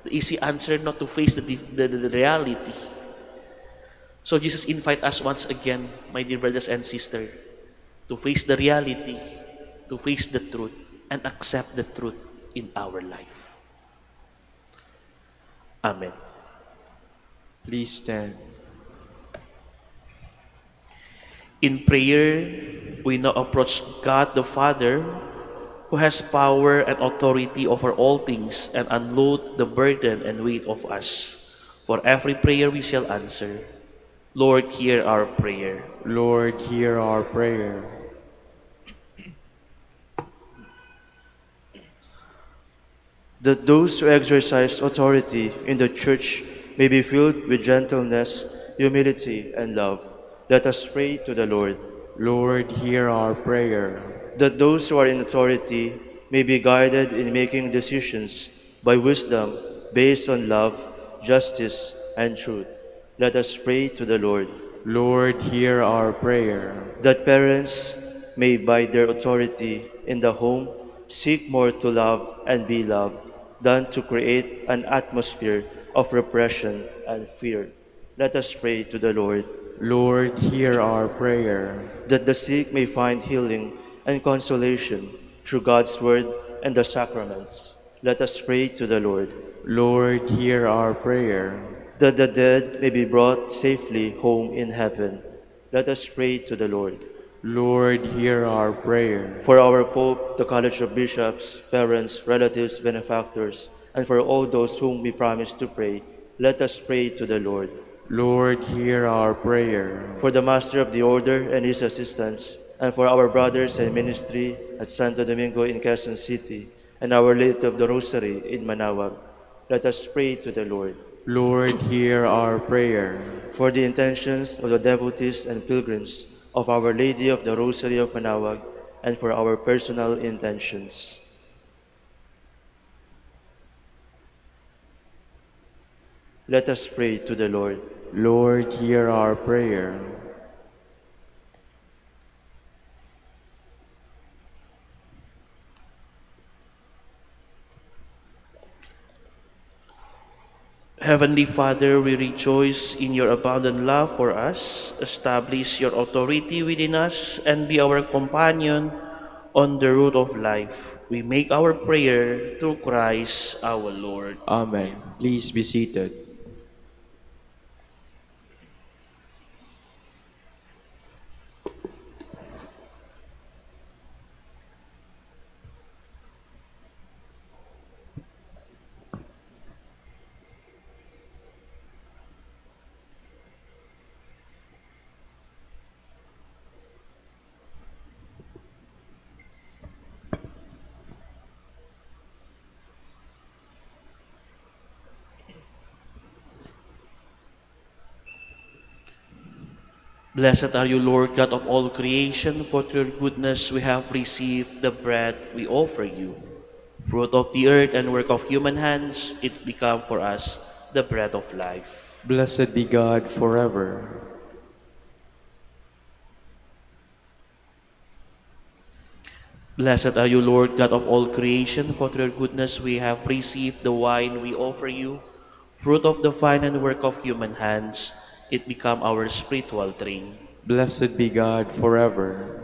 The easy answer not to face the reality. So Jesus invite us once again, my dear brothers and sisters, to face the reality, to face the truth, and accept the truth in our life. Amen. Please stand. In prayer, we now approach God the Father, who has power and authority over all things, and unload the burden and weight of us. For every prayer we shall answer. Lord, hear our prayer. Lord, hear our prayer. That those who exercise authority in the church may be filled with gentleness, humility, and love. Let us pray to the Lord. Lord, hear our prayer. That those who are in authority may be guided in making decisions by wisdom based on love, justice, and truth. Let us pray to the Lord. Lord, hear our prayer. That parents may, by their authority in the home, seek more to love and be loved. done to create an atmosphere of repression and fear. Let us pray to the Lord. Lord, hear our prayer. That the sick may find healing and consolation through God's word and the sacraments. Let us pray to the Lord. Lord, hear our prayer. That the dead may be brought safely home in heaven. Let us pray to the Lord. Lord, hear our prayer. For our Pope, the College of Bishops, parents, relatives, benefactors, and for all those whom we promise to pray, let us pray to the Lord. Lord, hear our prayer. For the Master of the Order and his assistants, and for our brothers in ministry at Santo Domingo in Quezon City, and Our Lady of the Rosary in Manaoag, let us pray to the Lord. Lord, hear our prayer. For the intentions of the devotees and pilgrims of Our Lady of the Rosary of Manaoag, and for our personal intentions. Let us pray to the Lord. Lord, hear our prayer. Heavenly Father, we rejoice in your abundant love for us. Establish your authority within us and be our companion on the road of life. We make our prayer through Christ our Lord. Amen. Please be seated. Blessed are you, Lord God of all creation, for through your goodness we have received the bread we offer you. Fruit of the earth and work of human hands, it become for us the bread of life. Blessed be God forever. Blessed are you, Lord God of all creation, for through your goodness we have received the wine we offer you. Fruit of the vine and work of human hands, it become our spiritual drink. Blessed be God forever.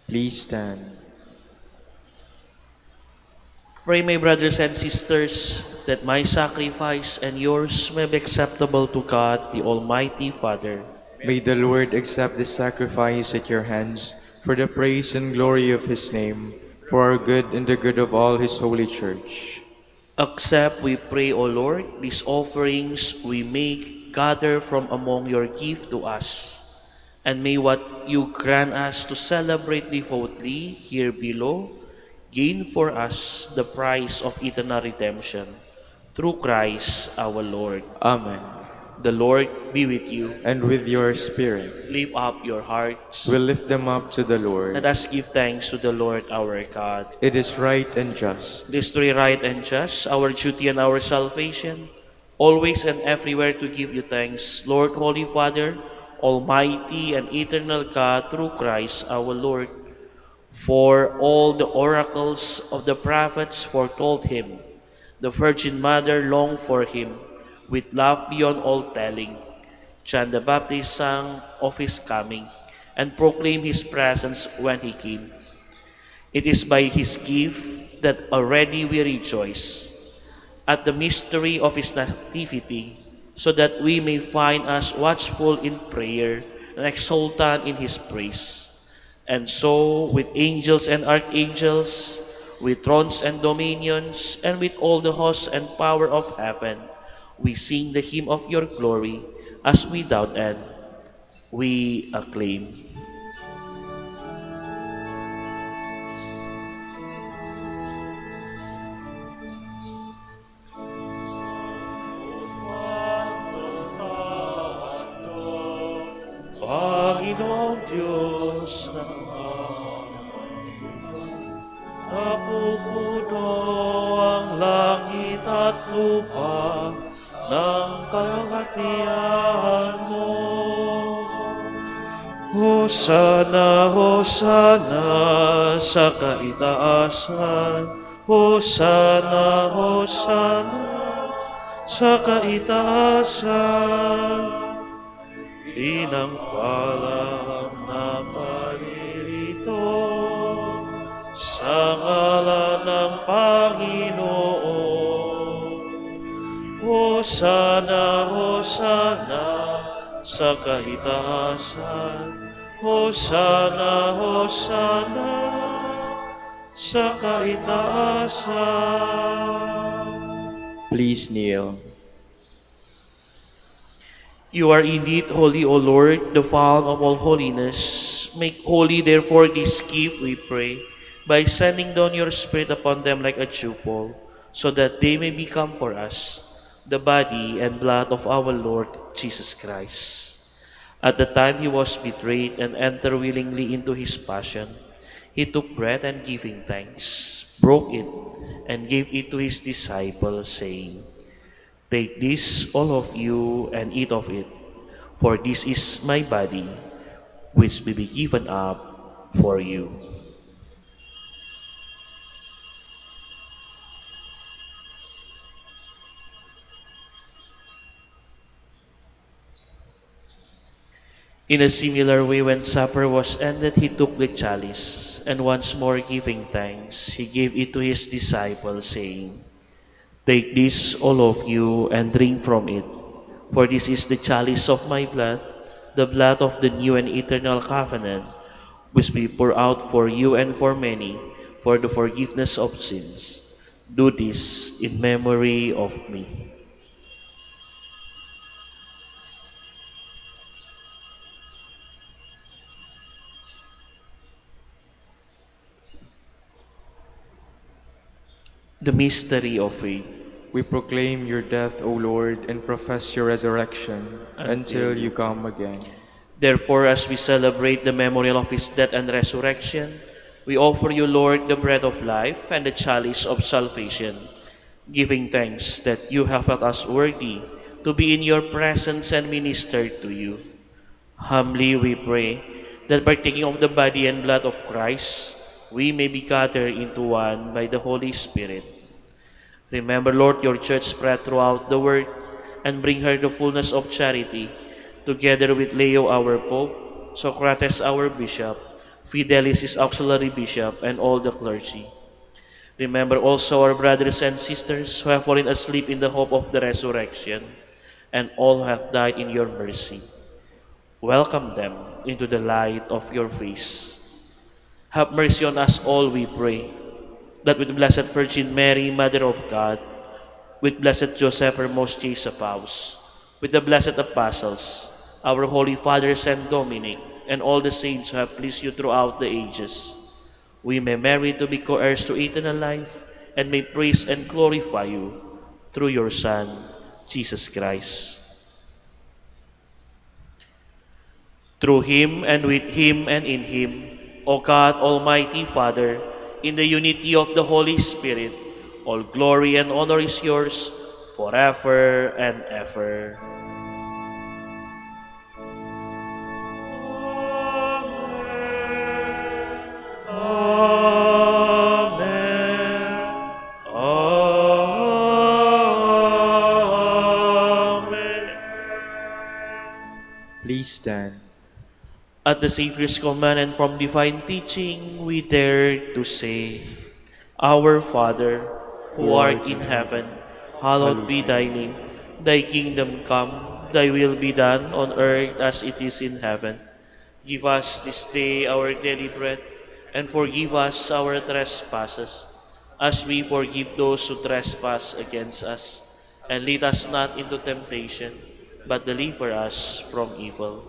Please stand. Pray, my brothers and sisters, that my sacrifice and yours may be acceptable to God, the Almighty Father. May the Lord accept this sacrifice at your hands for the praise and glory of his name, for our good and the good of all his holy church. Accept, we pray, O Lord, these offerings we make gather from among your gift to us. And may what you grant us to celebrate devoutly here below gain for us the prize of eternal redemption. Through Christ our Lord. Amen. The Lord be with you. And with your spirit. Lift up your hearts. We'll lift them up to the Lord. Let us give thanks to the Lord our God. It is right and just. It is truly right and just, our duty and our salvation, always and everywhere to give you thanks, Lord, Holy Father, Almighty and eternal God, through Christ our Lord. For all the oracles of the prophets foretold him, the Virgin Mother longed for him, with love beyond all telling. John the Baptist sang of his coming, and proclaimed his presence when he came. It is by his gift that already we rejoice at the mystery of his nativity, so that we may find us watchful in prayer and exultant in his praise. And so, with angels and archangels, with thrones and dominions, and with all the hosts and power of heaven, we sing the hymn of your glory, as without end we acclaim. Panginoong Diyos ng napupuno ang langit at lupa ng kalwalhatian mo. Hosana, Hosana sa kaitaasan. Hosana, Hosana sa kaitaasan. Pinangpala na paririto sa ngalan ng Panginoon. Hosana, Hosana sa kaitaasan. Hosana, Hosana sa kaitaasan. Please kneel. You are indeed holy, O Lord, the fount of all holiness. Make holy, therefore, this gift, we pray, by sending down your Spirit upon them like a dewfall, so that they may become for us the body and blood of our Lord Jesus Christ. At the time he was betrayed and entered willingly into his passion, he took bread and giving thanks, broke it, and gave it to his disciples, saying, "Take this, all of you, and eat of it, for this is my body, which will be given up for you." In a similar way, when supper was ended, he took the chalice, and once more giving thanks, he gave it to his disciples, saying, "Take this, all of you, and drink from it, for this is the chalice of my blood, the blood of the new and eternal covenant, which we pour out for you and for many, for the forgiveness of sins. Do this in memory of me." The mystery of faith. We proclaim your death, O Lord, and profess your resurrection until you come again. Therefore, as we celebrate the memorial of his death and resurrection, we offer you, Lord, the bread of life and the chalice of salvation, giving thanks that you have felt us worthy to be in your presence and minister to you. Humbly we pray that partaking of the body and blood of Christ, we may be gathered into one by the Holy Spirit. Remember, Lord, your church spread throughout the world, and bring her the fullness of charity, together with Leo our Pope, Socrates our Bishop, Fidelis his auxiliary bishop, and all the clergy. Remember also our brothers and sisters who have fallen asleep in the hope of the resurrection, and all who have died in your mercy. Welcome them into the light of your face. Have mercy on us all, we pray, that with the Blessed Virgin Mary, Mother of God, with Blessed Joseph, her most chaste spouse, with the blessed apostles, our holy Father Saint Dominic, and all the saints who have pleased you throughout the ages, we may merit to be co-heirs to eternal life, and may praise and glorify you through your Son, Jesus Christ. Through him, and with him, and in him, O God, Almighty Father, in the unity of the Holy Spirit, all glory and honor is yours forever and ever. Amen. Amen. Please stand. At the Savior's command and from divine teaching, we dare to say, Our Father, who art in heaven, hallowed be thy name. Thy kingdom come, thy will be done on earth as it is in heaven. Give us this day our daily bread, and forgive us our trespasses, as we forgive those who trespass against us. And lead us not into temptation, but deliver us from evil.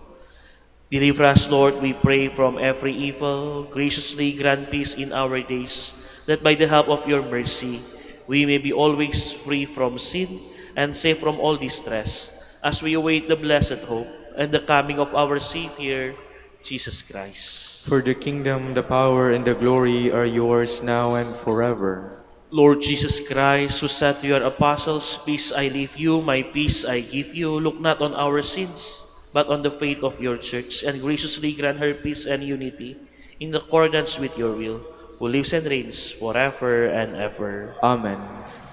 Deliver us, Lord, we pray, from every evil. Graciously grant peace in our days, that by the help of your mercy, we may be always free from sin and safe from all distress, as we await the blessed hope and the coming of our Savior, Jesus Christ. For the kingdom, the power, and the glory are yours now and forever. Lord Jesus Christ, who said to your apostles, Peace I leave you, my peace I give you, look not on our sins, but on the faith of your church, and graciously grant her peace and unity in accordance with your will, who lives and reigns forever and ever. Amen.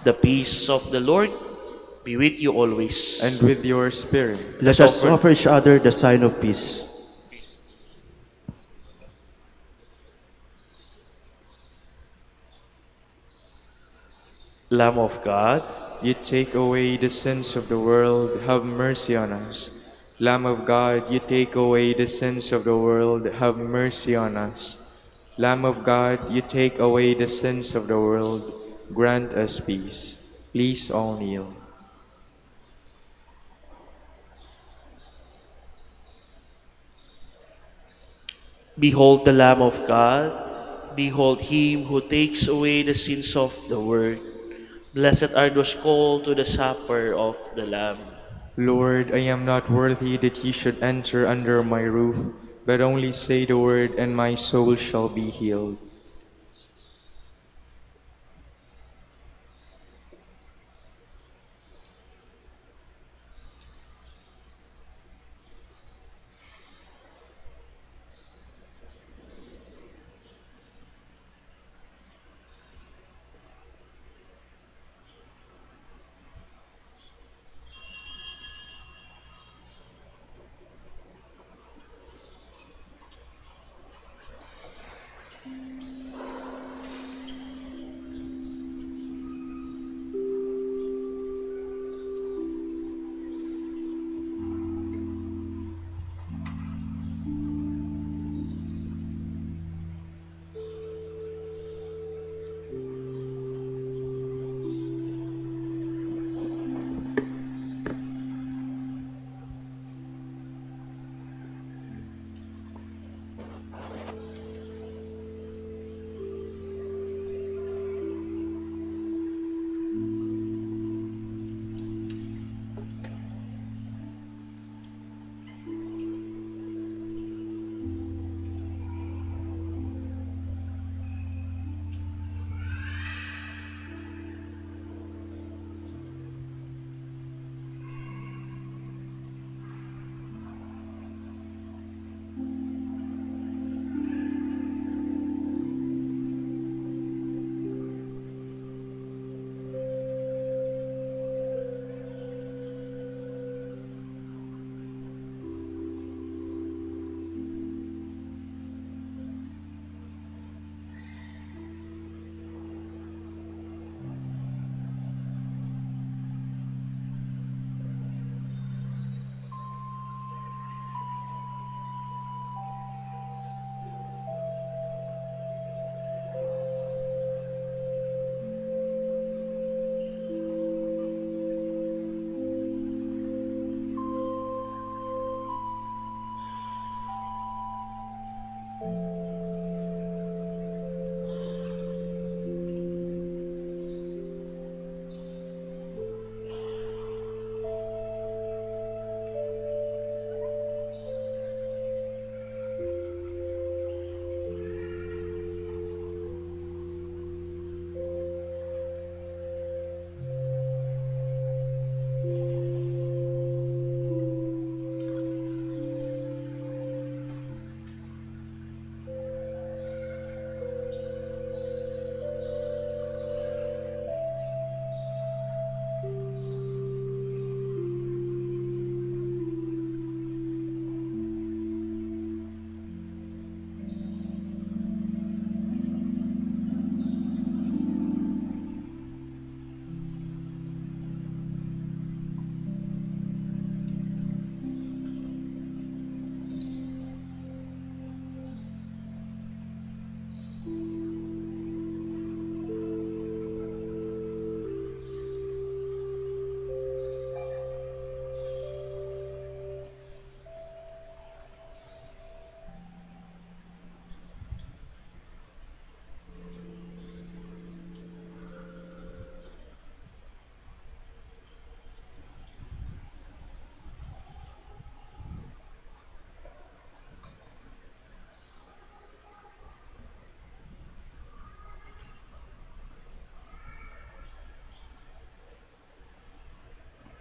The peace of the Lord be with you always. And with your spirit. Let us offer each other the sign of peace. Lamb of God, You take away the sins of the world, have mercy on us. Lamb of God, you take away the sins of the world, have mercy on us. Lamb of God, you take away the sins of the world, grant us peace. Please all kneel. behold the Lamb of God, behold him who takes away the sins of the world. Blessed are those called to the supper of the Lamb. Lord, I am not worthy that you should enter under my roof, but only say the word, and my soul shall be healed.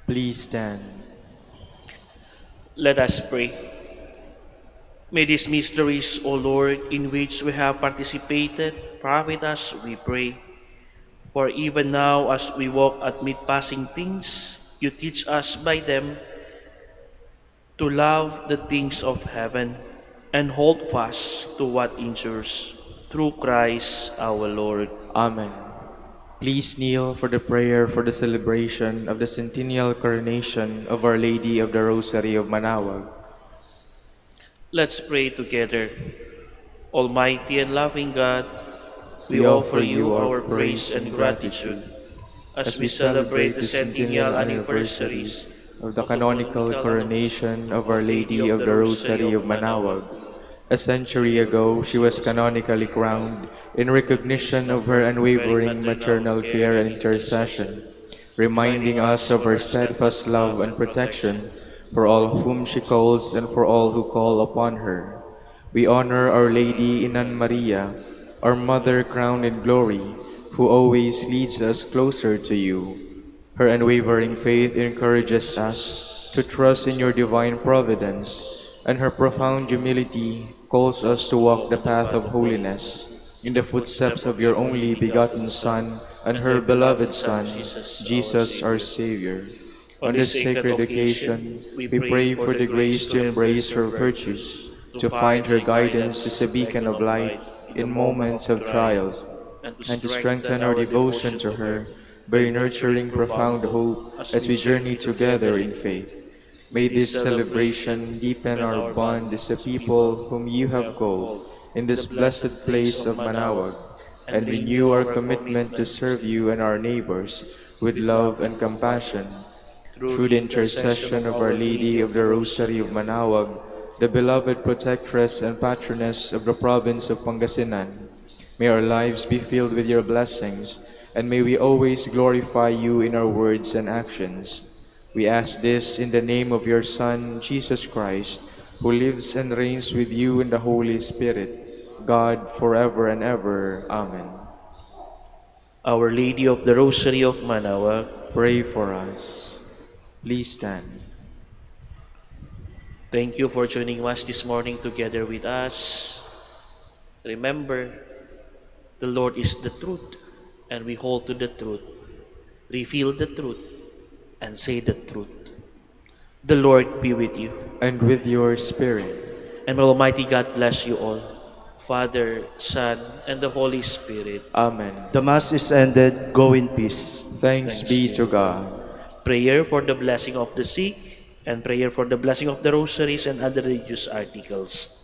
Please stand. Let us pray. May these mysteries, O Lord, in which we have participated, profit us, we pray. For even now, as we walk amid passing things, you teach us by them to love the things of heaven and hold fast to what endures. Through Christ our Lord. Amen. Please kneel for the prayer for the celebration of the centennial coronation of Our Lady of the Rosary of Manaoag. Let's pray together. Almighty and loving God, we We offer offer you you our our praise and gratitude as we celebrate the centennial anniversaries of the canonical coronation of Our Lady of the Rosary of Manaoag. A century ago, she was canonically crowned in recognition of her unwavering maternal care and intercession, reminding us of her steadfast love and protection for all whom she calls and for all who call upon her. We honor Our Lady Inan Maria, our Mother crowned in glory, who always leads us closer to you. Her unwavering faith encourages us to trust in your divine providence, and her profound humility calls us to walk the path of holiness in the footsteps of your only begotten Son and her beloved Son, Jesus our Savior. On this sacred occasion, we pray for the grace to embrace her virtues, to find her guidance as a beacon of light in moments of trials, and to strengthen our devotion to her by nurturing profound hope as we journey together in faith. May this celebration deepen our bond as a people whom you have called in this blessed place of Manaoag, and renew our commitment to serve you and our neighbors with love and compassion. Through the intercession of Our Lady of the Rosary of Manaoag, the beloved protectress and patroness of the province of Pangasinan, may our lives be filled with your blessings, and may we always glorify you in our words and actions. We ask this in the name of your Son, Jesus Christ, who lives and reigns with you in the Holy Spirit, God, forever and ever. Amen. Our Lady of the Rosary of Manaoag, Pray for us. Please stand. thank you for joining us this morning together with us. Remember, the Lord is the truth, and we hold to the truth, reveal the truth, and say the truth. The Lord be with you, And with your spirit. and may Almighty God bless you all, Father, Son, and the Holy Spirit. Amen. The Mass is ended. Go in peace. Thanks be to God. Prayer for the blessing of the sick, and prayer for the blessing of the rosaries and other religious articles.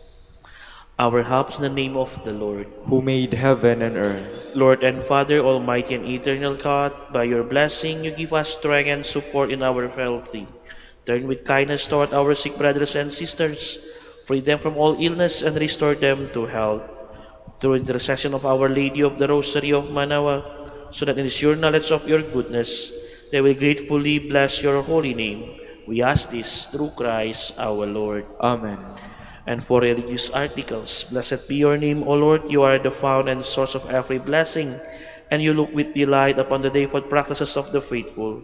Our helps in the name of the Lord. Who made heaven and earth. Lord and Father, Almighty and eternal God, by your blessing you give us strength and support in our frailty. Turn with kindness toward our sick brothers and sisters, free them from all illness and restore them to health. Through intercession of Our Lady of the Rosary of Manaoag, so that in the sure knowledge of your goodness, they will gratefully bless your holy name. We ask this through Christ our Lord. Amen. And for religious articles, blessed be your name, O Lord. You are the fount and source of every blessing, and you look with delight upon the devout practices of the faithful.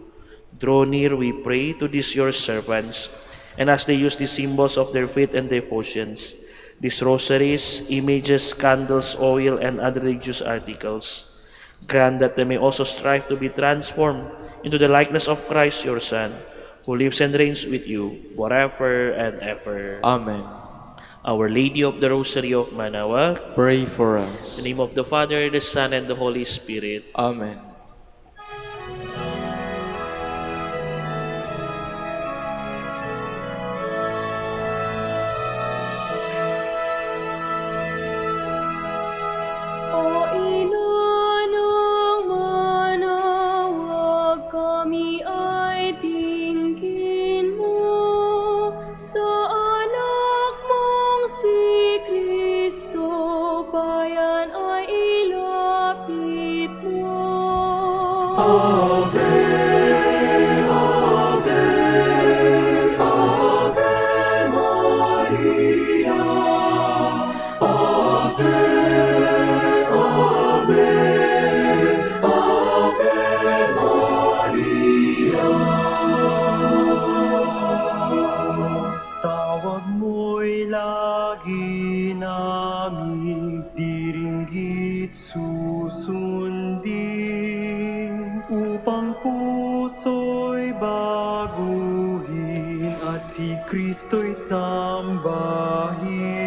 Draw near, we pray, to these your servants, and as they use the symbols of their faith and devotions, these rosaries, images, candles, oil, and other religious articles, grant that they may also strive to be transformed into the likeness of Christ your Son, who lives and reigns with you forever and ever. Amen. Our Lady of the Rosary of Manaoag, Pray for in us. the name of the Father, the Son, and the Holy Spirit. Amen. O inanang manawag, kami ay tingin mo sa anak mong si Kristo, bayan ay ilapit mo. aming diringgit susundin upang puso'y baguhin at si Kristo'y sambahin.